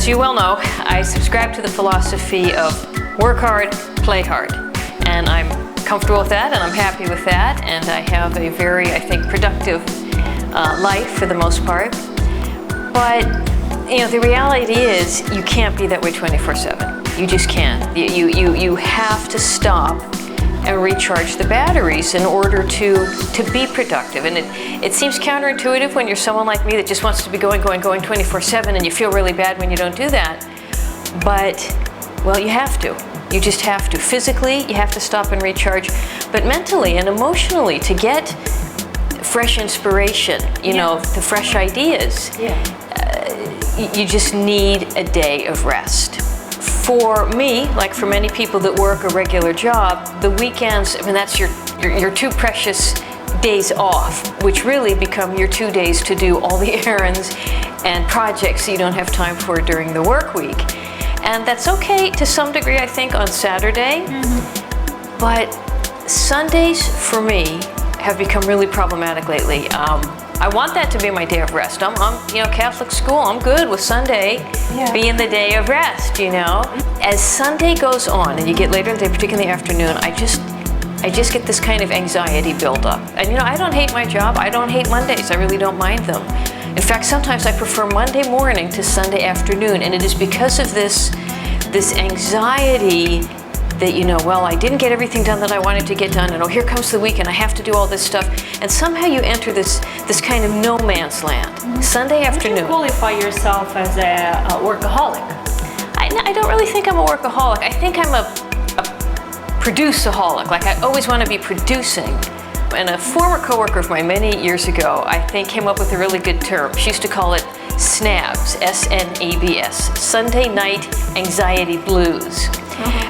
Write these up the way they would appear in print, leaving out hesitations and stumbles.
As you well know, I subscribe to the philosophy of work hard, play hard. And I'm comfortable with that, and I'm happy with that, and I have a very, I think, productive life for the most part. But, you know, the reality is you can't be that way 24/7. You just can't. You have to stop and recharge the batteries in order to be productive. And it seems counterintuitive when you're someone like me that just wants to be going 24/7, and you feel really bad when you don't do that. But, well, you have to. You just have to. Physically, you have to stop and recharge, but mentally and emotionally, to get fresh inspiration, you know, the fresh ideas, you just need a day of rest. For me, like for many people that work a regular job, the weekends, I mean, that's your two precious days off, which really become your 2 days to do all the errands and projects you don't have time for during the work week. And that's okay to some degree, I think, on Saturday. But Sundays, for me, have become really problematic lately. I want that to be my day of rest. I'm you know, Catholic school, I'm good with Sunday being the day of rest, you know. As Sunday goes on and you get later in the day, particularly in the afternoon, I just get this kind of anxiety buildup. And you know, I don't hate my job. I don't hate Mondays. I really don't mind them. In fact, sometimes I prefer Monday morning to Sunday afternoon, and it is because of this anxiety that, you know, well, I didn't get everything done that I wanted to get done, and oh, here comes the weekend, I have to do all this stuff. And somehow you enter this kind of no man's land. Sunday afternoon. Would you qualify yourself as a workaholic? I don't really think I'm a workaholic. I think I'm a produce-aholic. Like, I always want to be producing. And a former coworker of mine many years ago, I think, came up with a really good term. She used to call it SNABS, S-N-A-B-S, Sunday Night Anxiety Blues.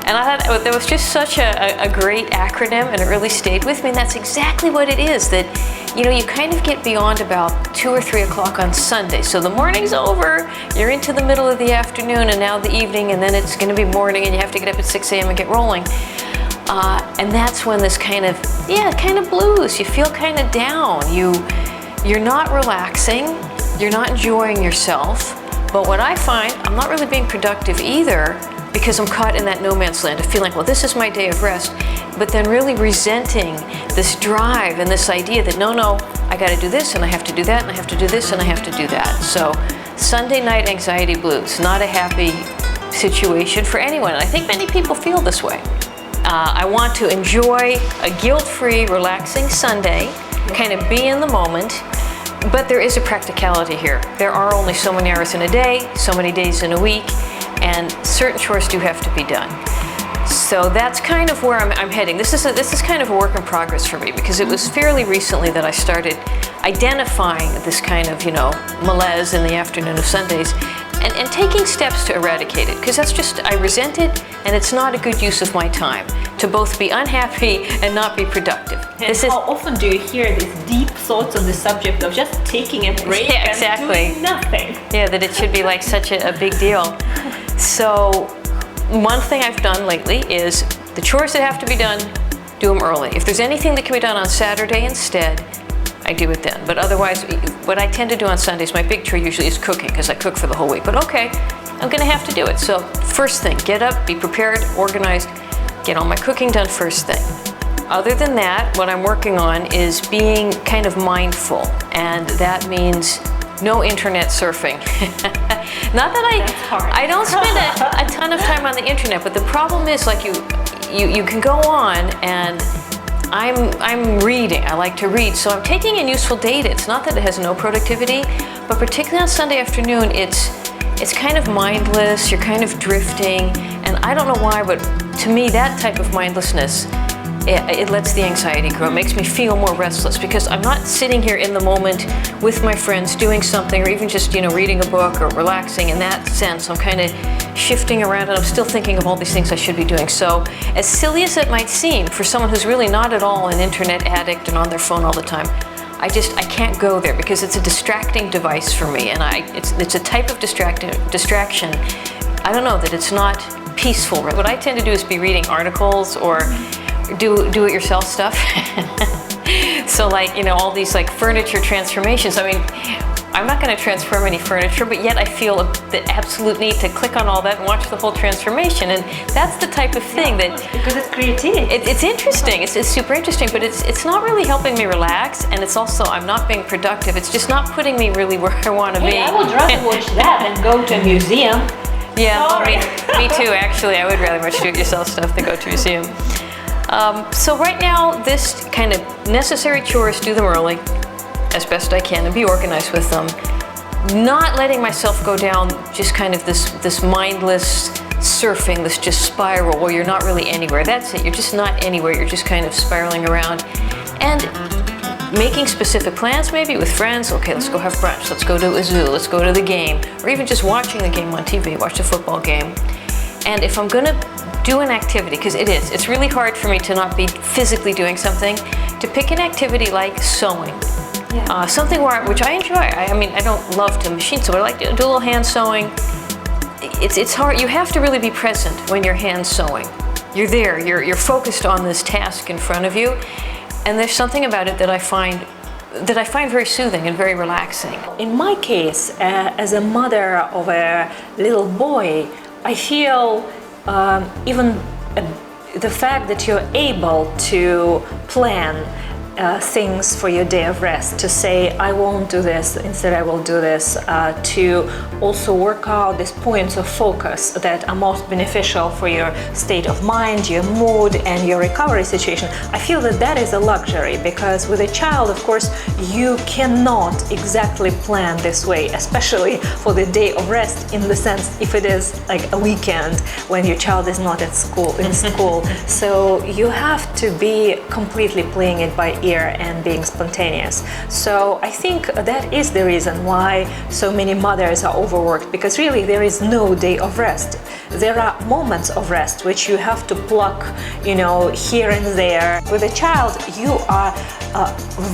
And I thought that was just such a great acronym, and it really stayed with me. And that's exactly what it is, that, you know, you kind of get beyond about 2 or 3 o'clock on Sunday. So the morning's over, you're into the middle of the afternoon, and now the evening, and then it's going to be morning, and you have to get up at 6 a.m. and get rolling. And that's when this kind of blues. You feel kind of down. You're not relaxing. You're not enjoying yourself. But what I find, I'm not really being productive either, because I'm caught in that no man's land of feeling, well, this is my day of rest, but then really resenting this drive and this idea that, no, I got to do this, and I have to do that, and I have to do this, and I have to do that. So Sunday night anxiety blues, not a happy situation for anyone. And I think many people feel this way. I want to enjoy a guilt-free, relaxing Sunday, kind of be in the moment, but there is a practicality here. There are only so many hours in a day, so many days in a week, and certain chores do have to be done. So that's kind of where I'm heading. This is kind of a work in progress for me, because it was fairly recently that I started identifying this kind of, you know, malaise in the afternoon of Sundays, and taking steps to eradicate it, because that's just, I resent it, and it's not a good use of my time to both be unhappy and not be productive. And how often do you hear these deep thoughts on the subject of just taking a break and doing nothing? Yeah, that it should be like such a big deal. So one thing I've done lately is the chores that have to be done, do them early. If there's anything that can be done on Saturday instead, I do it then. But otherwise, what I tend to do on Sundays, my big chore usually is cooking, because I cook for the whole week. But okay, I'm going to have to do it. So first thing, get up, be prepared, organized, get all my cooking done first thing. Other than that, what I'm working on is being kind of mindful, and that means no internet surfing. Not that I don't spend a ton of time on the internet, but the problem is, like, you can go on, and I'm reading. I like to read, so I'm taking in useful data. It's not that it has no productivity, but particularly on Sunday afternoon, it's kind of mindless. You're kind of drifting, and I don't know why, but to me, that type of mindlessness, it lets the anxiety grow. It makes me feel more restless, because I'm not sitting here in the moment with my friends doing something, or even just, you know, reading a book or relaxing. In that sense, I'm kind of shifting around, and I'm still thinking of all these things I should be doing. So as silly as it might seem for someone who's really not at all an internet addict and on their phone all the time, I can't go there, because it's a distracting device for me, and it's a type of distraction. I don't know, that it's not peaceful. What I tend to do is be reading articles or do-it-yourself stuff. So, like, you know, all these like furniture transformations. I mean, I'm not going to transform any furniture, but yet I feel the absolute need to click on all that and watch the whole transformation. And that's the type of thing that... Because it's creativity. It's interesting. It's super interesting, but it's not really helping me relax, and it's also, I'm not being productive. It's just not putting me really where I want to be. I would rather watch that than go to a museum. Yeah, me too, actually. I would rather much do-it-yourself stuff than go to a museum. So right now, this kind of necessary chores, do them early, as best I can, and be organized with them. Not letting myself go down just kind of this mindless surfing, this just spiral where you're not really anywhere. That's it, you're just not anywhere, you're just kind of spiraling around. And making specific plans maybe with friends. Okay, let's go have brunch, let's go to a zoo, let's go to the game, or even just watching the game on TV, watch the football game. And if I'm gonna do an activity, because it's really hard for me to not be physically doing something, to pick an activity like sewing. Yeah. Something which I enjoy. I mean, I don't love to machine sew, but I like to do a little hand sewing. It's hard. You have to really be present when you're hand sewing. You're there. You're focused on this task in front of you, and there's something about it that I find very soothing and very relaxing. In my case, as a mother of a little boy, I feel even the fact that you're able to plan things for your day of rest, to say I won't do this, instead I will do this, to also work out these points of focus that are most beneficial for your state of mind, your mood, and your recovery situation. I feel that that is a luxury, because with a child, of course, you cannot exactly plan this way, especially for the day of rest, in the sense if it is like a weekend when your child is not at school, in school. So you have to be completely playing it by ear and being spontaneous. So I think that is the reason why so many mothers are overworked, because really there is no day of rest. There are moments of rest which you have to pluck, here and there. With a child, you are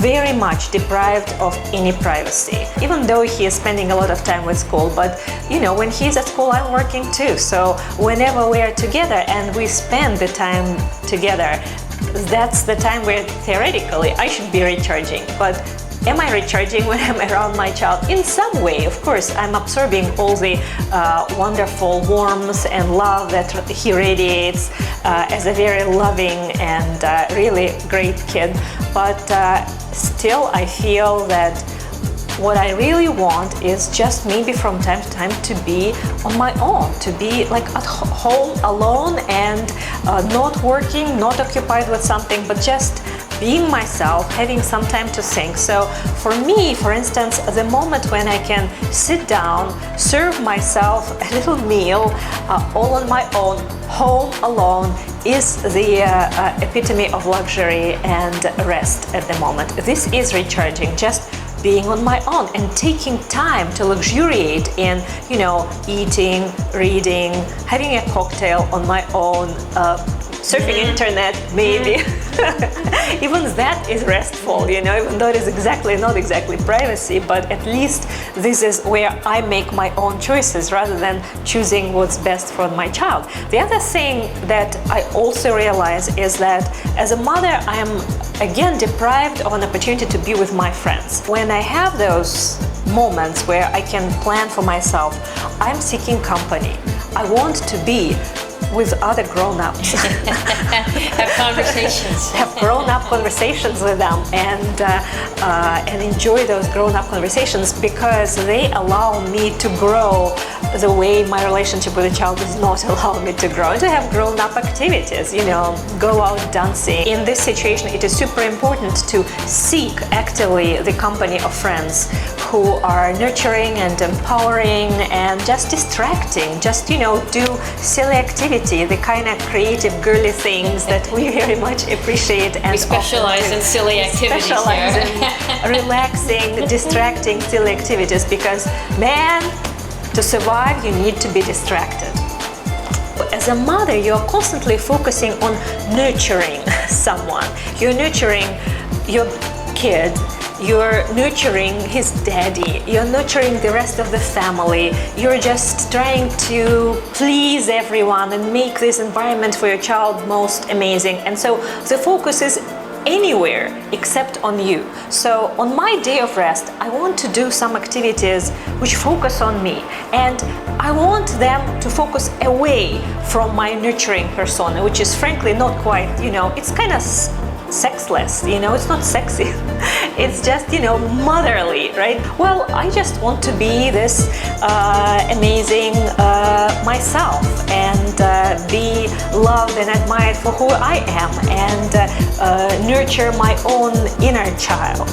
very much deprived of any privacy, even though he is spending a lot of time with school. But when he's at school, I'm working too. So whenever we are together and we spend the time together, that's the time where theoretically I should be recharging. But am I recharging when I'm around my child? In some way, of course, I'm absorbing all the wonderful warmth and love that he radiates as a very loving and really great kid. But still, I feel that what I really want is just maybe from time to time to be on my own, to be like at home alone and not working, not occupied with something, but just being myself, having some time to think. So for me, for instance, the moment when I can sit down, serve myself a little meal all on my own, home alone, is the epitome of luxury and rest at the moment. This is recharging, just being on my own and taking time to luxuriate in, eating, reading, having a cocktail on my own, surfing internet, maybe. Even that is restful, even though it is not exactly privacy, but at least this is where I make my own choices rather than choosing what's best for my child. The other thing that I also realize is that as a mother, I am again deprived of an opportunity to be with my friends. When I have those moments where I can plan for myself, I'm seeking company. I want to be with other grown-ups. Have conversations. Have grown-up conversations with them and enjoy those grown-up conversations, because they allow me to grow the way my relationship with a child does not allow me to grow. To have grown-up activities, go out dancing. In this situation, it is super important to seek actively the company of friends who are nurturing and empowering and just distracting. Just, do silly activity, the kind of creative, girly things that we very much appreciate. And we specialize in silly activities specialize in relaxing, distracting, silly activities, because, man, to survive, you need to be distracted. As a mother, you're constantly focusing on nurturing someone. You're nurturing your kid. You're nurturing his daddy, you're nurturing the rest of the family, you're just trying to please everyone and make this environment for your child most amazing. And so the focus is anywhere except on you. So on my day of rest, I want to do some activities which focus on me, and I want them to focus away from my nurturing persona, which is frankly not quite, it's kind of sexless, it's not sexy. It's just, motherly, right? Well, I just want to be this amazing myself, and be loved and admired for who I am, and nurture my own inner child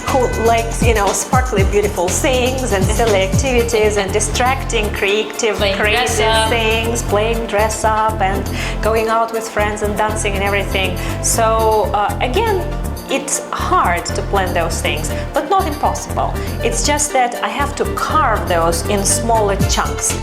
who likes, sparkly, beautiful things and silly activities and distracting, creative, crazy things, playing dress up and going out with friends and dancing and everything. So again, it's hard to plan those things, but not impossible. It's just that I have to carve those in smaller chunks.